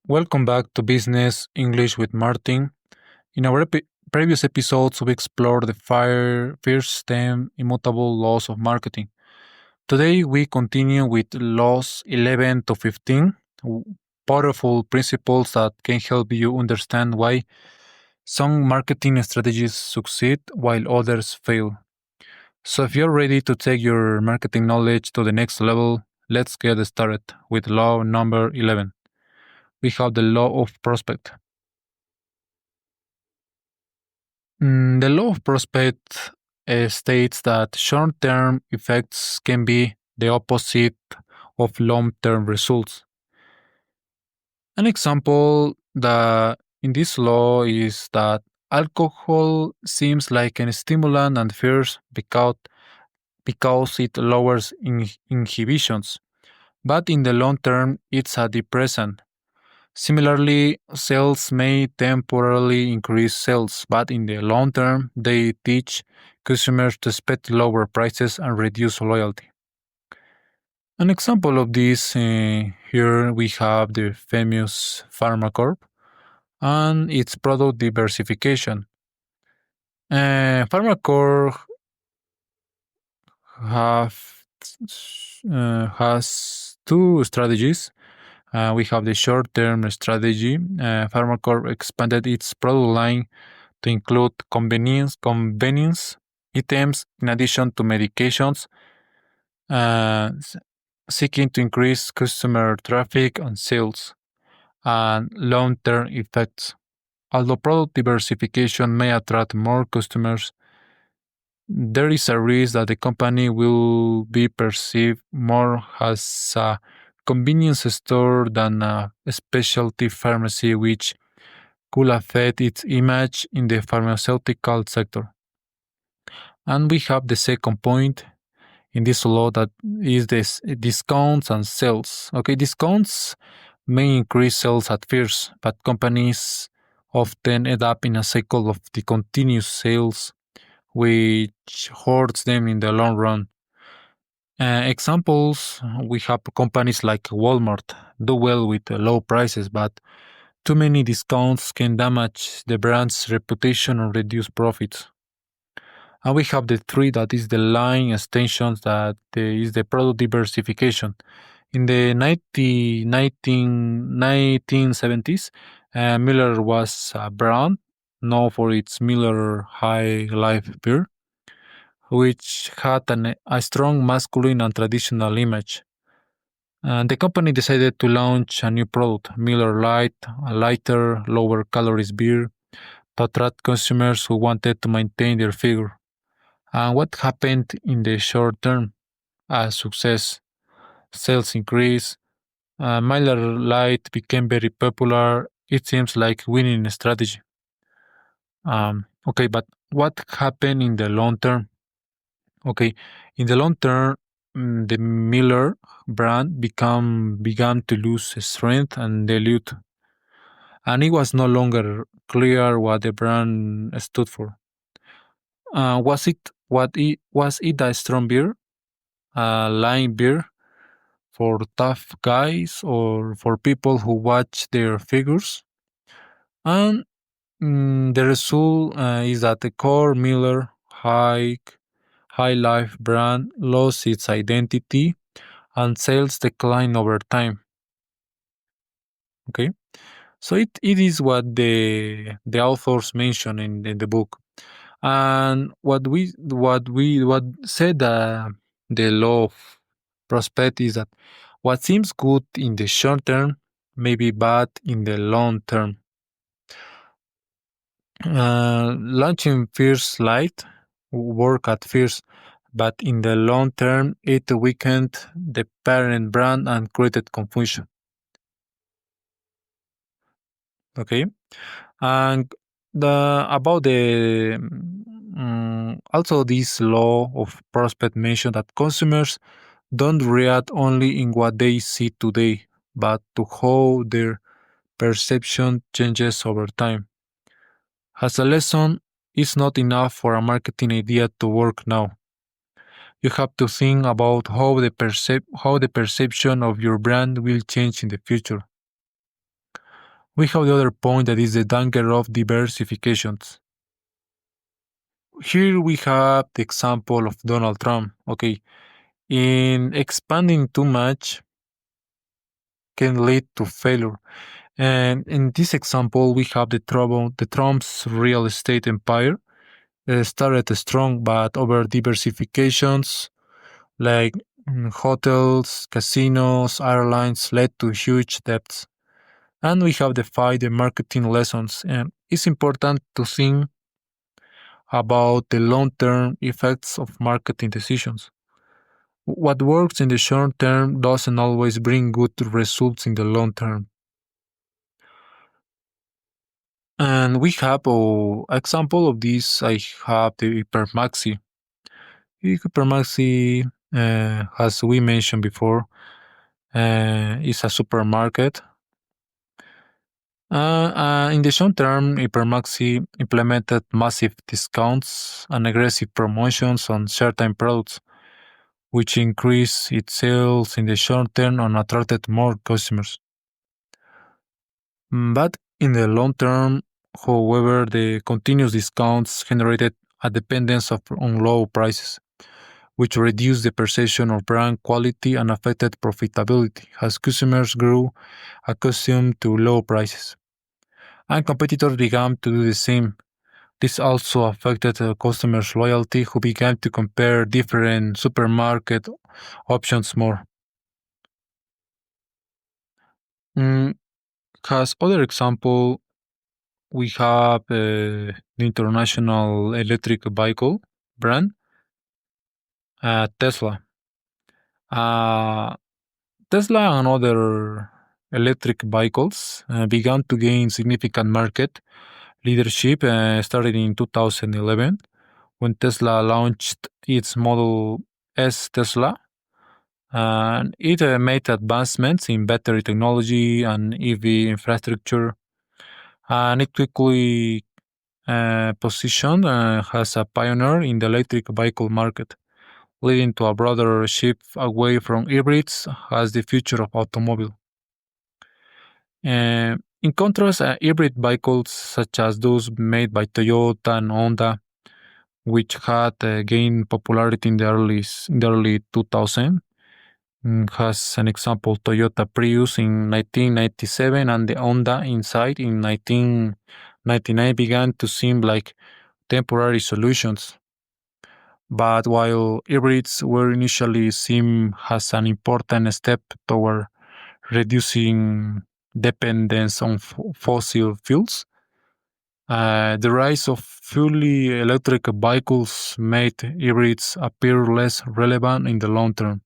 Welcome back to Business English with Martin. In our previous episodes, we explored the first 10 immutable laws of marketing. Today, we continue with laws 11 to 15, powerful principles that can help you understand why some marketing strategies succeed while others fail. So, if you're ready to take your marketing knowledge to the next level, let's get started with law number 11. We have the law of prospect. The law of prospect states that short term effects can be the opposite of long term results. An example that in this law is that alcohol seems like a stimulant at first because it lowers inhibitions, but in the long term, it's a depressant. Similarly, sales may temporarily increase sales, but in the long term, they teach customers to expect lower prices and reduce loyalty. An example of this here we have the famous Pharmacorp and its product diversification. Pharmacorp have, has two strategies. We have the short-term strategy. Pharmacorp expanded its product line to include convenience items in addition to medications, uh, seeking to increase customer traffic and sales and long-term effects. Although product diversification may attract more customers, there is a risk that the company will be perceived more as a convenience store than a specialty pharmacy, which could affect its image in the pharmaceutical sector. And we have the second point in this law that is this discounts and sales. Okay, discounts may increase sales at first, but companies often end up in a cycle of the continuous sales, which hurts them in the long run. Examples we have companies like Walmart do well with low prices, but too many discounts can damage the brand's reputation and reduce profits. And we have the three that is the line extensions that is the product diversification. In the 1970s, Miller was a brand known for its Miller High Life beer, which had a strong masculine and traditional image. And the company decided to launch a new product, Miller Lite, a lighter, lower calories beer to attract consumers who wanted to maintain their figure. And what happened in the short term? A success. Sales increased. Miller Lite became very popular. It seems like winning strategy. Okay, but what happened in the long term? Okay, in the long term, the Miller brand began to lose strength and dilute, and it was no longer clear what the brand stood for. Was it a strong beer, a line beer for tough guys, or for people who watch their figures? And the result is that the core Miller High Life brand lost its identity and sales decline over time. Okay, so it is what the authors mention in the book, and what said the law of prospect is that what seems good in the short term may be bad in the long term. Launching First Light worked at first, but in the long term, it weakened the parent brand and created confusion. Okay, and the about the also this law of prospect mentioned that consumers don't react only in what they see today, but to how their perception changes over time. As a lesson, it's not enough for a marketing idea to work now. You have to think about how the perception of your brand will change in the future. We have the other point that is the danger of diversifications. Here we have the example of Donald Trump. Okay, in expanding too much can lead to failure. And in this example, we have the Trump's real estate empire started strong, but over diversifications like hotels, casinos, airlines led to huge debts. And we have the marketing lessons. And it's important to think about the long term effects of marketing decisions. What works in the short term doesn't always bring good results in the long term. And we have an example of this. I have the Hypermaxi. Hypermaxi, as we mentioned before, is a supermarket. In the short term, Hypermaxi implemented massive discounts and aggressive promotions on certain products, which increased its sales in the short term and attracted more customers. But in the long term, however, the continuous discounts generated a dependence on low prices, which reduced the perception of brand quality and affected profitability as customers grew accustomed to low prices. And competitors began to do the same. This also affected customers' loyalty, who began to compare different supermarket options more. Mm, as other example, we have the international electric vehicle brand, Tesla. Uh, Tesla and other electric vehicles began to gain significant market leadership started in 2011 when Tesla launched its Model S Tesla. And it made advancements in battery technology and EV infrastructure, and it quickly positioned as a pioneer in the electric vehicle market, leading to a broader shift away from hybrids as the future of automobile. In contrast, hybrid vehicles such as those made by Toyota and Honda, which had gained popularity in the early 2000, has an example Toyota Prius in 1997 and the Honda Insight in 1999 began to seem like temporary solutions. But while hybrids were initially seen as an important step toward reducing dependence on fossil fuels, the rise of fully electric vehicles made hybrids appear less relevant in the long term,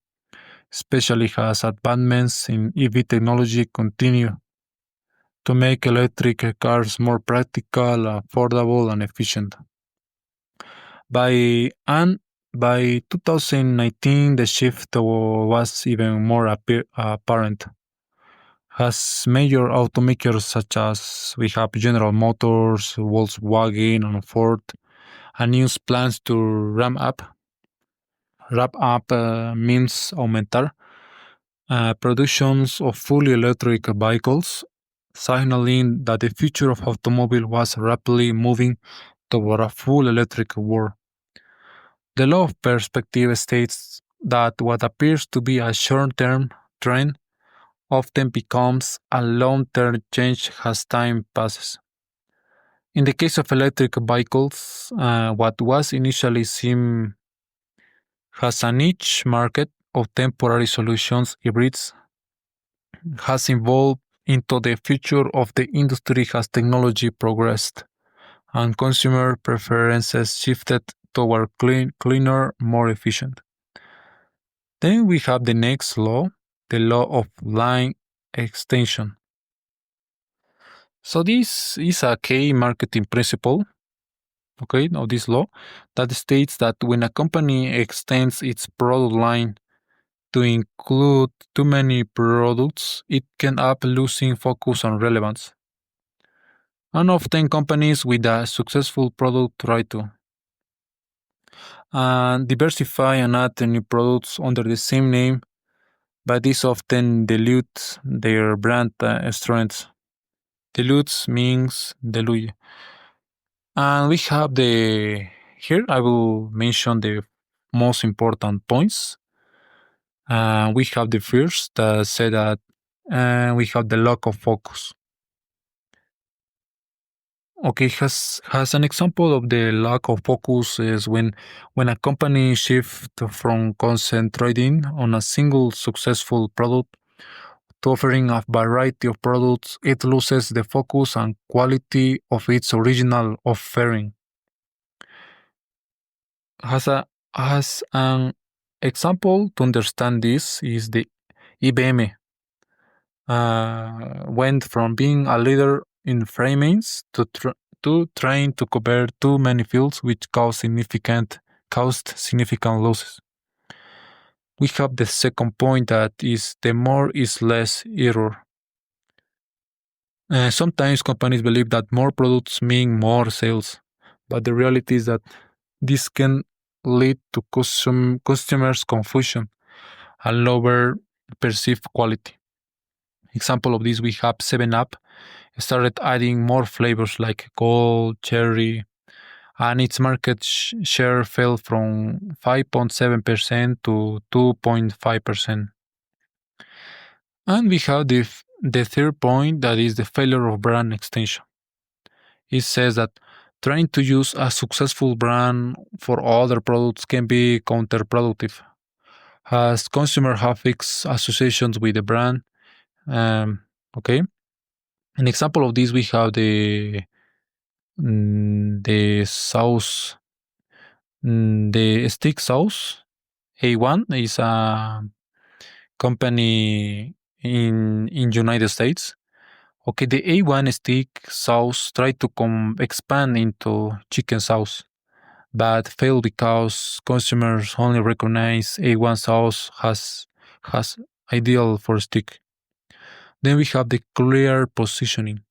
especially as advancements in EV technology continue to make electric cars more practical, affordable, and efficient. By and by 2019, the shift was even more apparent, as major automakers such as we have General Motors, Volkswagen, and Ford announced plans to ramp up means aumentar productions of fully electric vehicles, signaling that the future of automobile was rapidly moving toward a full electric world. The law of perspective states that what appears to be a short-term trend often becomes a long-term change as time passes. In the case of electric vehicles, what was initially seen as a niche market of temporary solutions, hybrids, has evolved into the future of the industry as technology progressed and consumer preferences shifted toward cleaner, more efficient. Then we have the next law, the law of line extension. So this is a key marketing principle, okay, of this law that states that when a company extends its product line to include too many products, it can up losing focus on relevance. And often companies with a successful product try to diversify and add new products under the same name, but this often dilutes their brand strengths. Dilutes means dilute. And we have the here I will mention the most important points. We have the first that say that we have the lack of focus. Okay, has an example of the lack of focus is when a company shift from concentrating on a single successful product to offering a variety of products, it loses the focus and quality of its original offering. Has an example to understand this is the IBM went from being a leader in framings to trying to cover too many fields, which caused significant losses. We have the second point that is the more is less error. Sometimes companies believe that more products mean more sales, but the reality is that this can lead to customers' confusion and lower perceived quality. Example of this, we have 7 Up started adding more flavors like gold, cherry, and its market share fell from 5.7% to 2.5%. And we have the third point that is the failure of brand extension. It says that trying to use a successful brand for other products can be counterproductive, as consumers have fixed associations with the brand. Um, okay, an example of this we have the sauce, the stick sauce. A1 is a company in United States. Okay, the A1 stick sauce tried to expand into chicken sauce, but failed because consumers only recognize A1 sauce has ideal for stick. Then we have the clear positioning.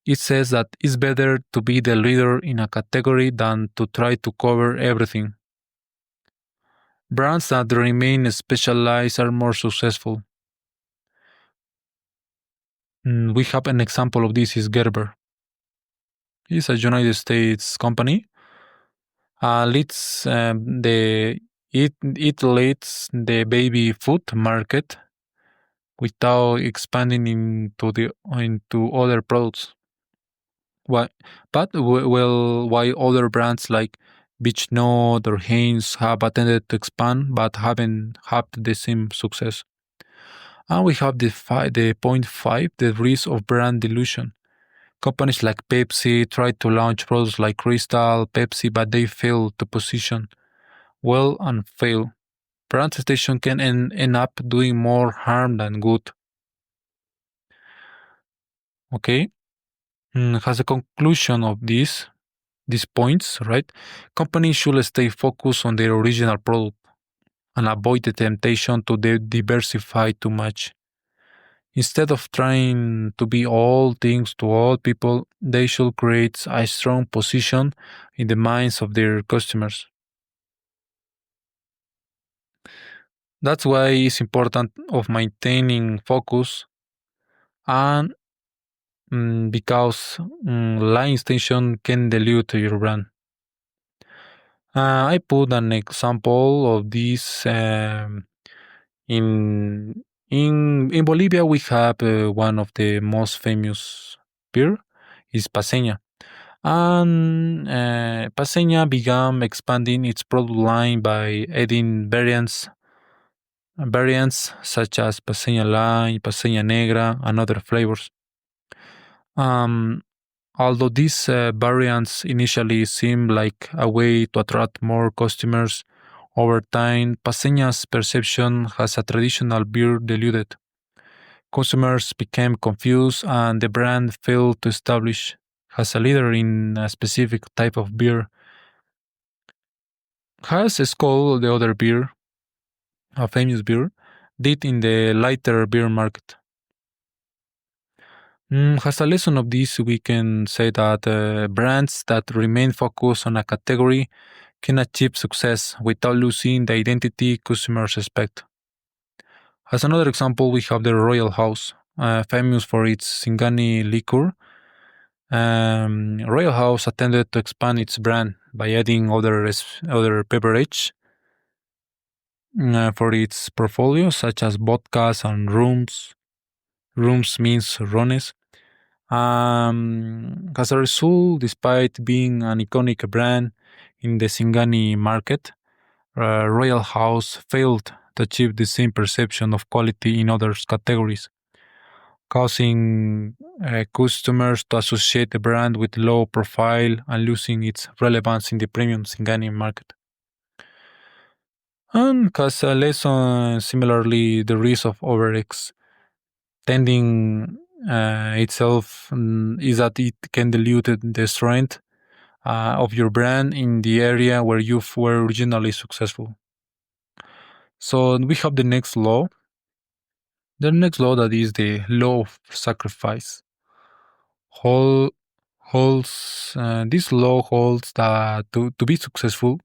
It says that it's better to be the leader in a category than to try to cover everything. Brands that remain specialized are more successful. We have an example of this is Gerber. It's a United States company. Leads the it leads the baby food market without expanding into other products. Why? Well, while other brands like Beach Note or Hanes have attempted to expand but haven't had the same success. And we have the point five, the risk of brand dilution. Companies like Pepsi try to launch products like Crystal, Pepsi, but they fail to position well and fail. Brand station can end up doing more harm than good. Okay. As a conclusion of these points, right? Companies should stay focused on their original product and avoid the temptation to diversify too much. Instead of trying to be all things to all people, they should create a strong position in the minds of their customers. That's why it's important of maintaining focus and because line extension can dilute your brand. I put an example of this in Bolivia. We have one of the most famous beer is Paseña, and Paseña began expanding its product line by adding variants such as Paseña Line, Paseña Negra, and other flavors. Um, Although these variants initially seem like a way to attract more customers, over time, Paseña's perception as a traditional beer diluted. Consumers became confused and the brand failed to establish as a leader in a specific type of beer. Has Skol, the other beer, a famous beer, did in the lighter beer market. As a lesson of this, we can say that brands that remain focused on a category can achieve success without losing the identity customers expect. As another example, we have the Royal House. famous for its Singani liquor, Royal House attempted to expand its brand by adding other beverage for its portfolio, such as vodkas and rums. Rums means rones. As a result, despite being an iconic brand in the Singani market, Royal House failed to achieve the same perception of quality in other categories, causing customers to associate the brand with low profile and losing its relevance in the premium Singani market. And as a lesson, similarly, the risk of overextending itself is that it can dilute the strength of your brand in the area where you were originally successful. So we have the next law. The next law that is the law of sacrifice. Hol- this law holds that to be successful,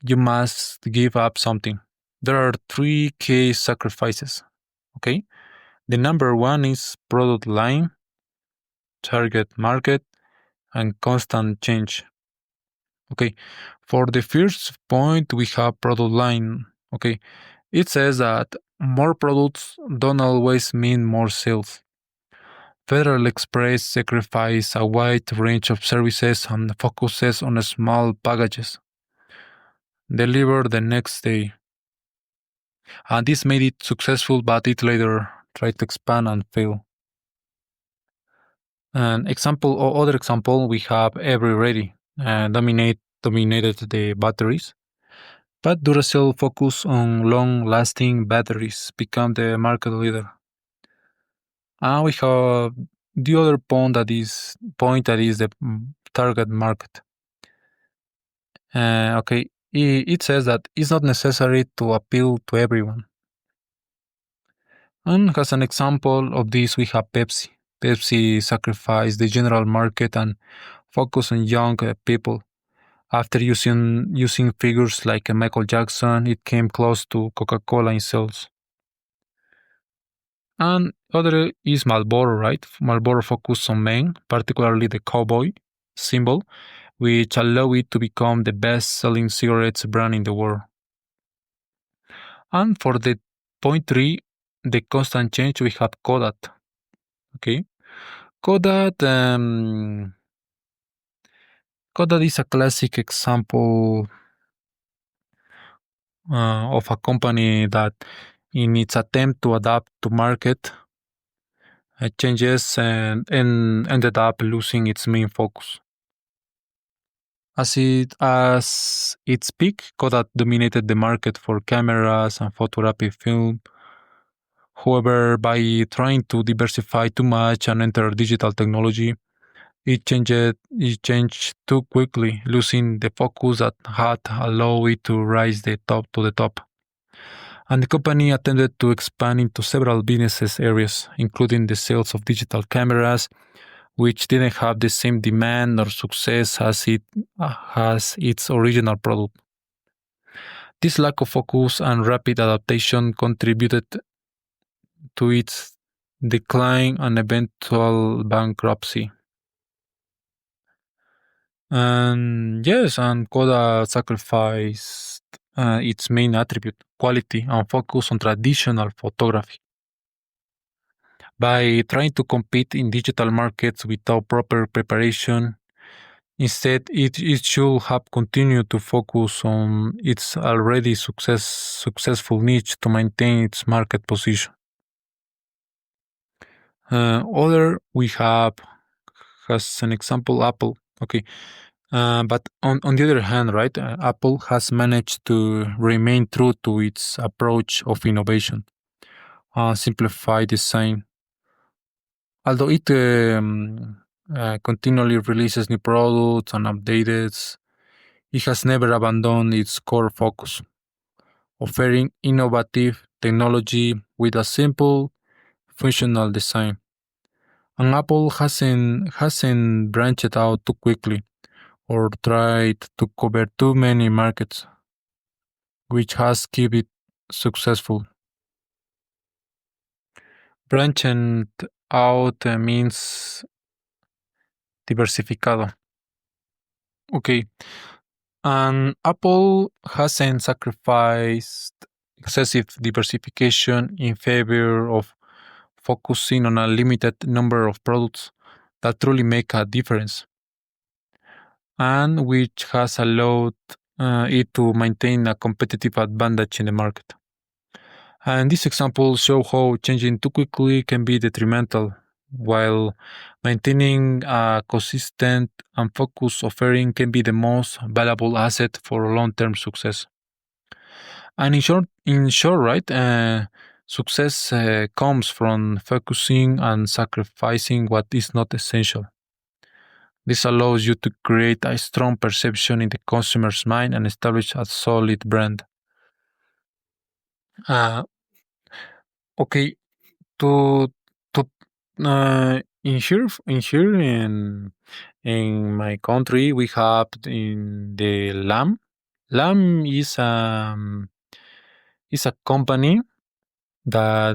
you must give up something. There are three key sacrifices. Okay. The number one is product line, target market, and constant change. Okay. For the first point, we have product line. Okay. It says that more products don't always mean more sales. Federal Express sacrifices a wide range of services and focuses on small packages delivered the next day. And this made it successful, but it later tried to expand and fail. An example or other example, we have Every Ready dominated the batteries, but Duracell focus on long-lasting batteries become the market leader. And we have the other point that is the target market. Okay, it says that it's not necessary to appeal to everyone. And as an example of this, we have Pepsi. Pepsi sacrificed the general market and focused on young people. After using figures like Michael Jackson, it came close to Coca-Cola in sales. And other is Marlboro, right? Marlboro focused on men, particularly the cowboy symbol, which allowed it to become the best-selling cigarettes brand in the world. And for the point three, the constant change, we have Kodak. Okay, Kodak. Kodak is a classic example of a company that, in its attempt to adapt to market changes, and ended up losing its main focus. Its peak, Kodak dominated the market for cameras and photography film. However, by trying to diversify too much and enter digital technology, it changed too quickly, losing the focus that had allowed it to rise to the top. And the company attempted to expand into several business areas, including the sales of digital cameras, which didn't have the same demand or success as it has its original product. This lack of focus and rapid adaptation contributed to its decline and eventual bankruptcy. And yes, and Koda sacrificed its main attribute, quality, and focus on traditional photography. By trying to compete in digital markets without proper preparation, instead, it should have continued to focus on its already successful niche to maintain its market position. Other we have, as an example, Apple. Okay, but on the other hand, right, Apple has managed to remain true to its approach of innovation, simplify design. Although it continually releases new products and updates, it has never abandoned its core focus, offering innovative technology with a simple, functional design. And Apple hasn't branched out too quickly or tried to cover too many markets, which has kept it successful. Branching out means diversificado. Okay. And Apple hasn't sacrificed excessive diversification in favor of focusing on a limited number of products that truly make a difference, and which has allowed it to maintain a competitive advantage in the market. And these examples show how changing too quickly can be detrimental, while maintaining a consistent and focused offering can be the most valuable asset for long-term success. And in short, right, success comes from focusing and sacrificing what is not essential. This allows you to create a strong perception in the consumer's mind and establish a solid brand. Uh, okay, to to in my country we have in the lamb. Lamb is a company that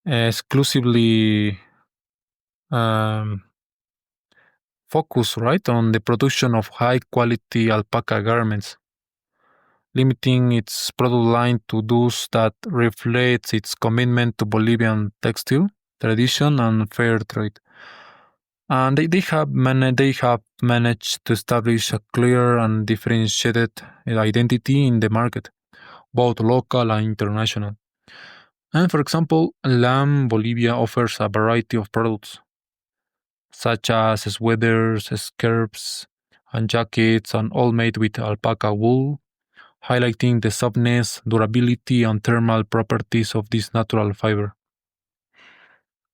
exclusively um, focus right on the production of high quality alpaca garments, limiting its product line to those that reflects its commitment to Bolivian textile tradition and fair trade. And they have managed to establish a clear and differentiated identity in the market, both local and international. And for example, Lam Bolivia offers a variety of products such as sweaters, scarves, and jackets, and all made with alpaca wool, highlighting the softness, durability, and thermal properties of this natural fiber.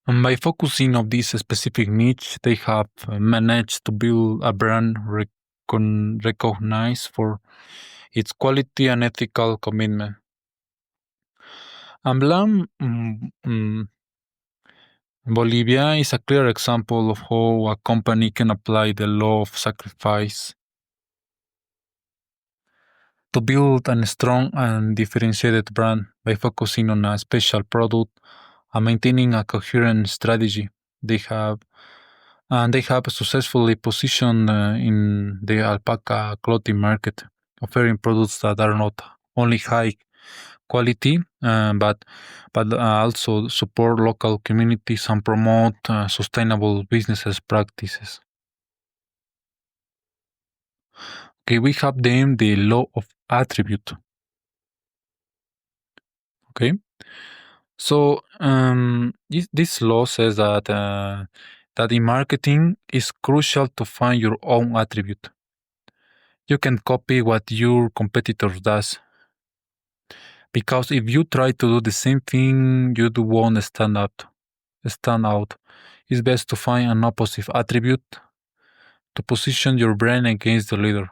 And by focusing on this specific niche, they have managed to build a brand recognized for its quality and ethical commitment. Amblam Bolivia is a clear example of how a company can apply the law of sacrifice to build a strong and differentiated brand by focusing on a special product and maintaining a coherent strategy. They have they have successfully positioned in the alpaca clothing market, offering products that are not only high quality, but also support local communities and promote sustainable businesses practices. Okay, we have then the law of attribute. Okay, so this law says that in marketing is crucial to find your own attribute. You can copy what your competitor does, because if you try to do the same thing, you won't stand out. It's best to find an opposite attribute to position your brand against the leader.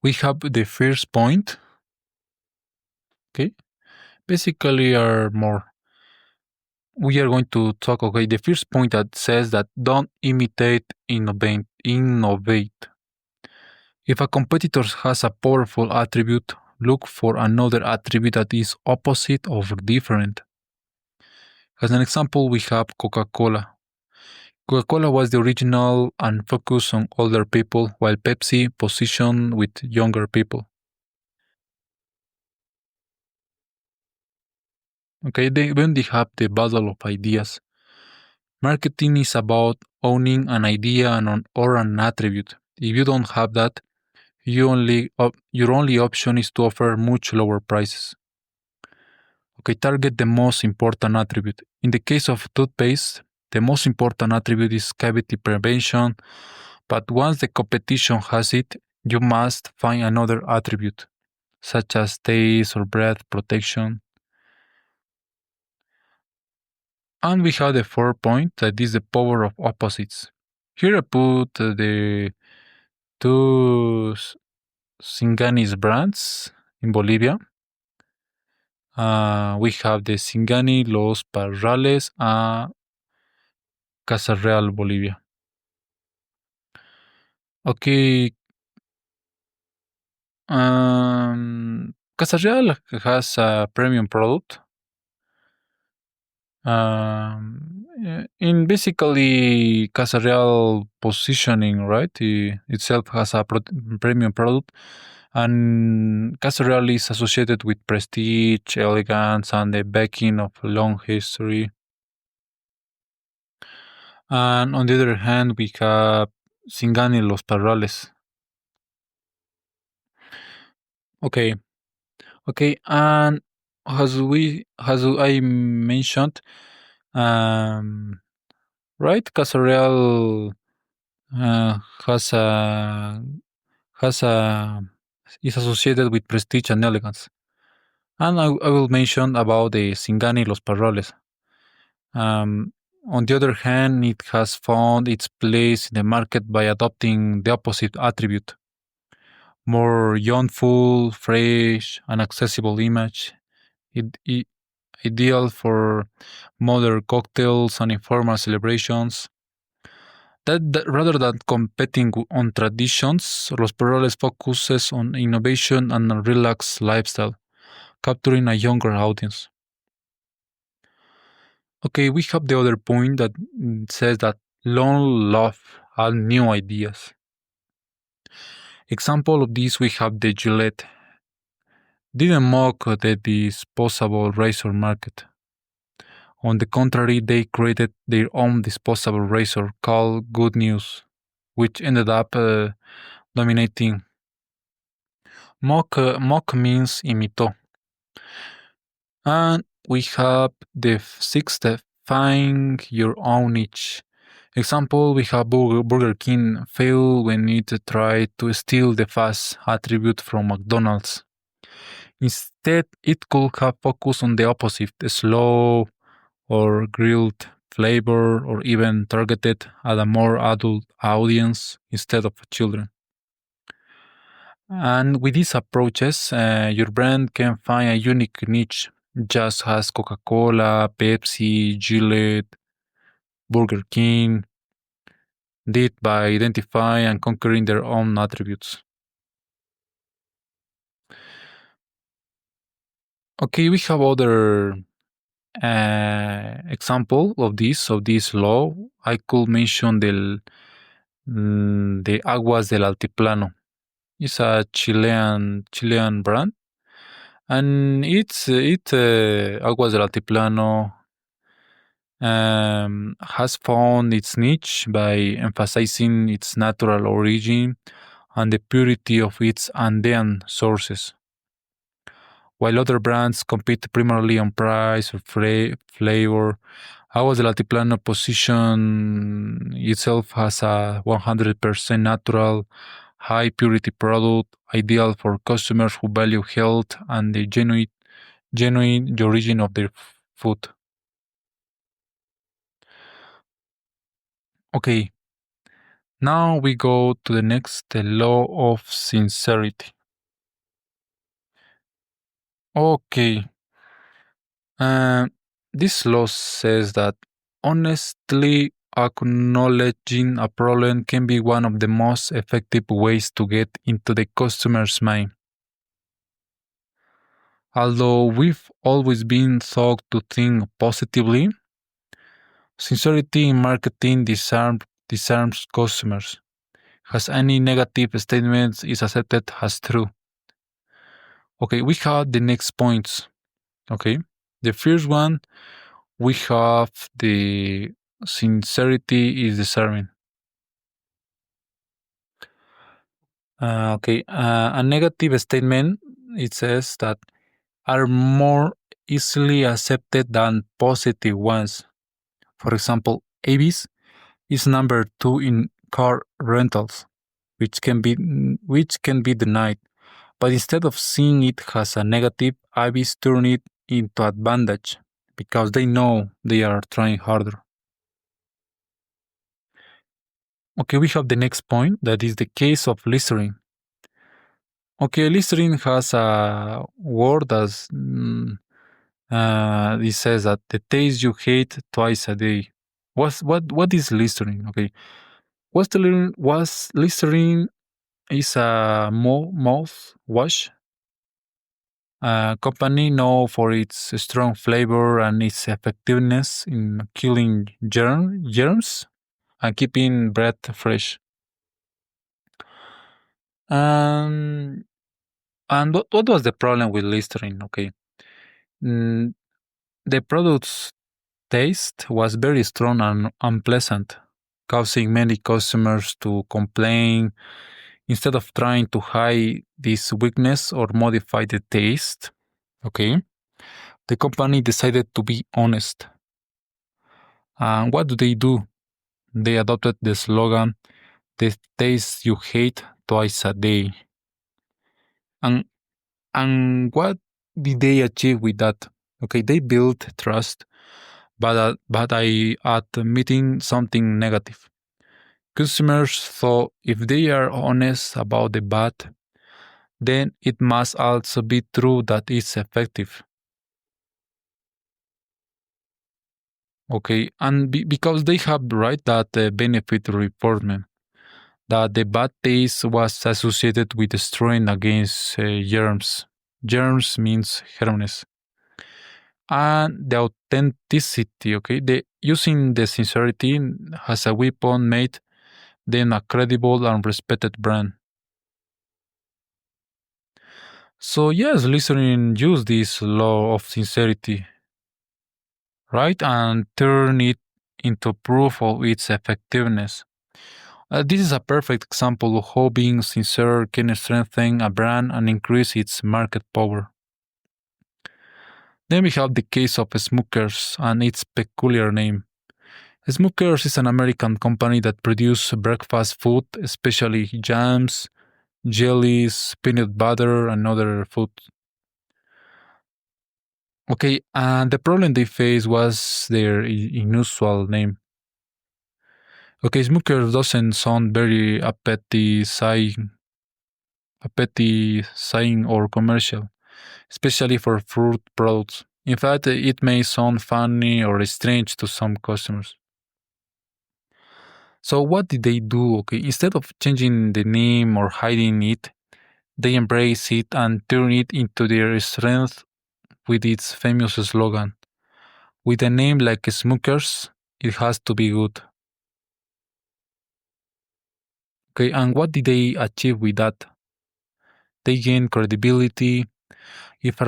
We have the first point. Okay, basically are more. We are going to talk. Okay, the first point that says that don't imitate, innovate. Innovate. If a competitor has a powerful attribute, look for another attribute that is opposite or different. As an example, we have Coca-Cola. Coca-Cola was the original and focused on older people, while Pepsi positioned with younger people. Okay, when they have the battle of ideas. Marketing is about owning an idea or an attribute. If you don't have that, your only option is to offer much lower prices. Okay, target the most important attribute. In the case of toothpaste, the most important attribute is cavity prevention, but once the competition has it, you must find another attribute, such as taste or breath protection. And we have the fourth point that is the power of opposites. Here I put the two Singanis brands in Bolivia. We have the Singani, Los Parrales, and Casa Real, Bolivia. Okay. Casa Real has a premium product. In basically Casa Real positioning, right? Itself has a premium product, and Casa Real is associated with prestige, elegance, and the backing of long history. And on the other hand, we have Singani Los Parrales. Okay, okay, and as I mentioned, um, right, Casa Real uh, has a has a is associated with prestige and elegance. And I will mention about the Singani Los Parrales. Um, on the other hand, it has found its place in the market by adopting the opposite attribute, more youthful, fresh, and accessible image, it, i- ideal for modern cocktails and informal celebrations. That rather than competing on traditions, Los Perales focuses on innovation and a relaxed lifestyle, capturing a younger audience. Okay, we have the other point that says that long love and new ideas. Example of this we have the Gillette. Didn't mock the disposable razor market. On the contrary, they created their own disposable razor called Good News, which ended up dominating. Mock means imitó. And we have the sixth step, find your own niche. Example, we have Burger King fail when it tried to steal the fast attribute from McDonald's. Instead, it could have focused on the opposite, the slow or grilled flavor, or even targeted at a more adult audience instead of children. And with these approaches, your brand can find a unique niche, just as Coca Cola, Pepsi, Gillette, Burger King did by identifying and conquering their own attributes. Okay, we have other example of this law. I could mention the Aguas del Altiplano. It's a Chilean brand, and Aguas del Altiplano has found its niche by emphasizing its natural origin and the purity of its Andean sources. While other brands compete primarily on price or flavor, Aguas del Altiplano position itself as a 100% natural, high purity product, ideal for customers who value health and the genuine origin of their food. Okay, now we go to the next, the law of sincerity. Okay, uh, this law says that honestly acknowledging a problem can be one of the most effective ways to get into the customer's mind. Although we've always been taught to think positively, sincerity in marketing disarms customers. As any negative statement is accepted as true. Okay, we have the next points. Okay, the first one we have the sincerity is disarming. A negative statement it says that are more easily accepted than positive ones. For example, Avis is number two in car rentals, which can be denied. But instead of seeing it as a negative, Avis turn it into advantage because they know they are trying harder. Okay, we have the next point that is the case of Listerine. Okay, Listerine has a word as it says that the taste you hate twice a day. What is Listerine? Okay, was Listerine is a mouthwash. Company known for its strong flavor and its effectiveness in killing germs and keeping bread fresh. Um, and what was the problem with Listerine? Okay. Mm, the product's taste was very strong and unpleasant, causing many customers to complain. Instead of trying to hide this weakness or modify the taste, okay, the company decided to be honest. And what do? They adopted the slogan, the taste you hate twice a day. And what did they achieve with that? Okay, they built trust, but I at admitting something negative. Customers thought if they are honest about the bad, then it must also be true that it's effective. Okay, and because they have right that benefit reinforcement, that the bad taste was associated with destroying against germs. Germs means germs. And the authenticity, okay, the using the sincerity as a weapon made them a credible and respected brand. So yes, listening use this law of sincerity, right, and turn it into proof of its effectiveness. This is a perfect example of how being sincere can strengthen a brand and increase its market power. Then we have the case of Smuckers and its peculiar name. Smuckers is an American company that produces breakfast food, especially jams, jellies, peanut butter, and other food. Okay, and the problem they faced was their unusual name. Okay, Smuckers doesn't sound very appetizing or commercial, especially for fruit products. In fact, it may sound funny or strange to some customers. So, what did they do? Okay, instead of changing the name or hiding it, they embrace it and turn it into their strength with its famous slogan. With a name like Smookers, it has to be good. Okay, and what did they achieve with that? They gain credibility. If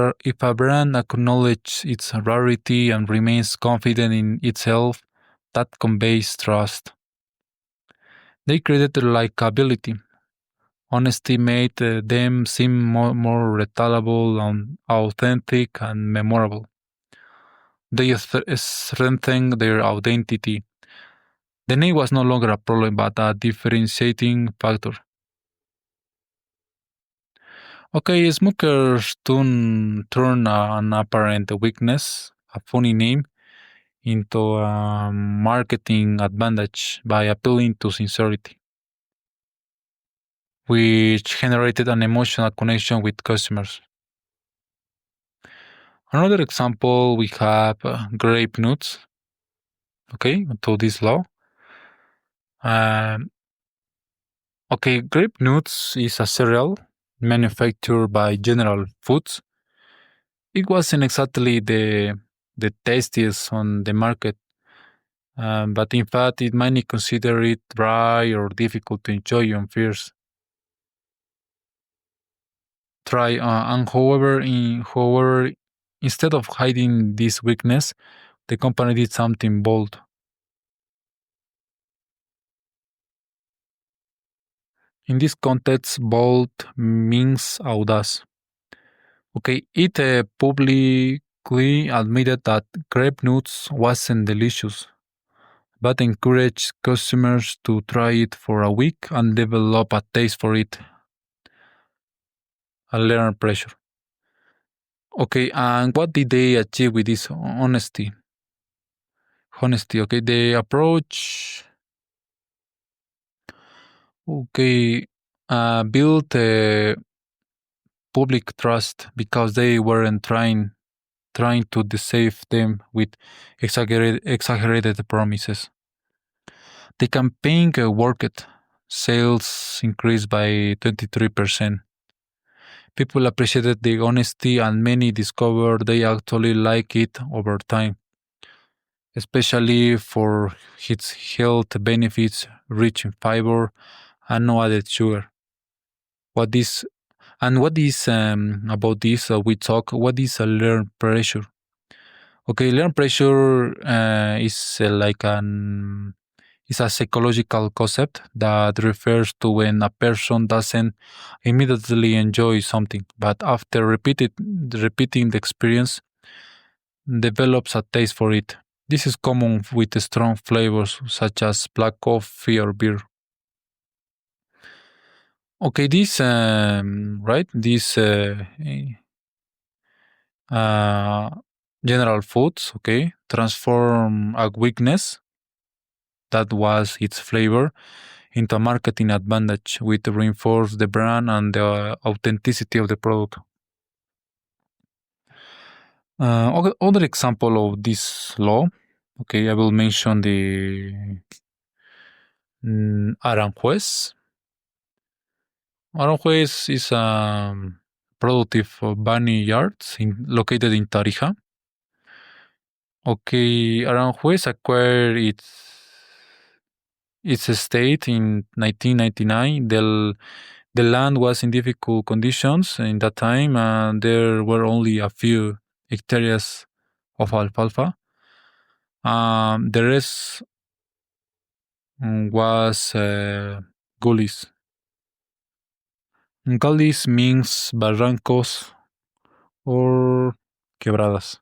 a brand acknowledges its rarity and remains confident in itself, that conveys trust. They created likability. Honesty made them seem more retailable and authentic and memorable. They strengthened their identity. The name was no longer a problem but a differentiating factor. Okay, smokers turn an apparent weakness, a funny name, into a marketing advantage by appealing to sincerity, which generated an emotional connection with customers. Another example, we have grape nuts, okay, to this law. Um, okay, grape nuts is a cereal manufactured by General Foods. It wasn't exactly the tastiest on the market, but in fact, it many consider it dry or difficult to enjoy on first try. And however, instead of hiding this weakness, the company did something bold. In this context, bold means audacious. Okay, it publicly admitted that grape nuts wasn't delicious, but encouraged customers to try it for a week and develop a taste for it and learn pressure. Okay, and what did they achieve with this honesty? Honesty, okay, the approach, okay, built public trust because they weren't trying to deceive them with exaggerated promises. The campaign worked. Sales increased by 23%. People appreciated the honesty, and many discovered they actually like it over time, especially for its health benefits, rich in fiber and no added sugar. What is what is about this? We talk. What is a learned pressure? Okay, learned pressure is like an is a psychological concept that refers to when a person doesn't immediately enjoy something, but after repeating the experience, develops a taste for it. This is common with strong flavors such as black coffee or beer. Okay, this right, this uh, general foods, okay, transform a weakness that was its flavor into a marketing advantage which reinforce the brand and the authenticity of the product. Other example of this law, okay, I will mention the Aranjuez. Aranjuez is a productive vineyards located in Tarija. Okay, Aranjuez acquired its estate in 1999. The land was in difficult conditions in that time, and there were only a few hectares of alfalfa. The rest was gullies. Gullies means barrancos or quebradas.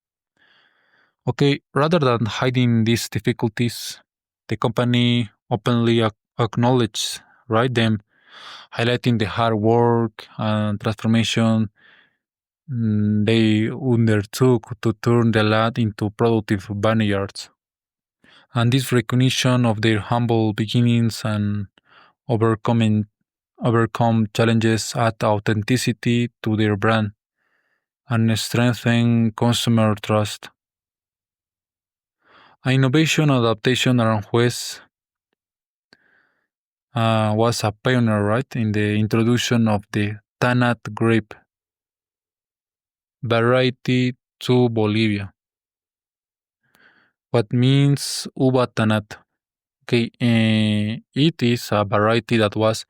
Okay, rather than hiding these difficulties, the company openly acknowledged right them, highlighting the hard work and transformation they undertook to turn the land into productive vineyards. And this recognition of their humble beginnings and overcoming overcome challenges add authenticity to their brand and strengthen consumer trust. Innovation adaptation Aranjuez was a pioneer, right, in the introduction of the Tanat grape variety to Bolivia. What means uva Tanat? Okay, it is a variety that was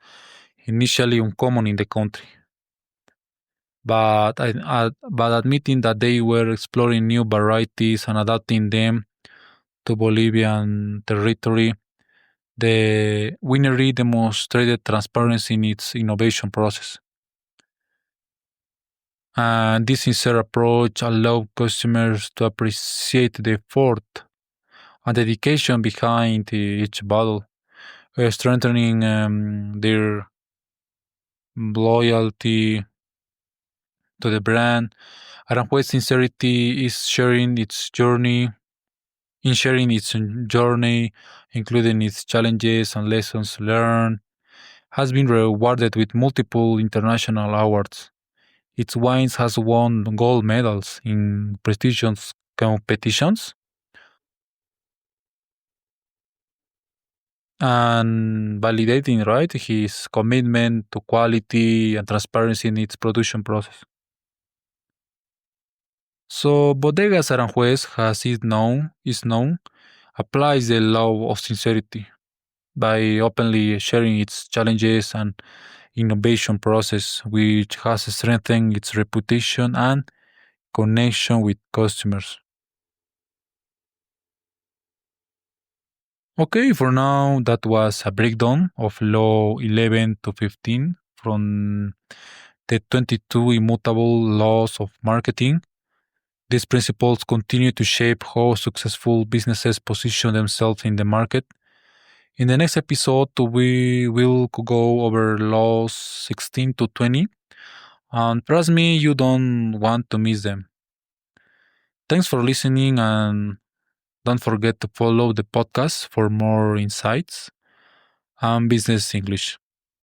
initially uncommon in the country, but admitting that they were exploring new varieties and adapting them to Bolivian territory, the winery demonstrated transparency in its innovation process. And this sincere approach allowed customers to appreciate the effort and dedication behind each bottle, strengthening their loyalty to the brand. Aranjuez sincerity is sharing its journey, including its challenges and lessons learned, has been rewarded with multiple international awards. Its wines has won gold medals in prestigious competitions and validating right his commitment to quality and transparency in its production process. So Bodegas Aranjuez is known applies the law of sincerity by openly sharing its challenges and innovation process, which has strengthened its reputation and connection with customers. Okay, for now, that was a breakdown of Law 11 to 15 from the 22 Immutable Laws of Marketing. These principles continue to shape how successful businesses position themselves in the market. In the next episode, we will go over Laws 16 to 20, and trust me, you don't want to miss them. Thanks for listening, and don't forget to follow the podcast for more insights and business English.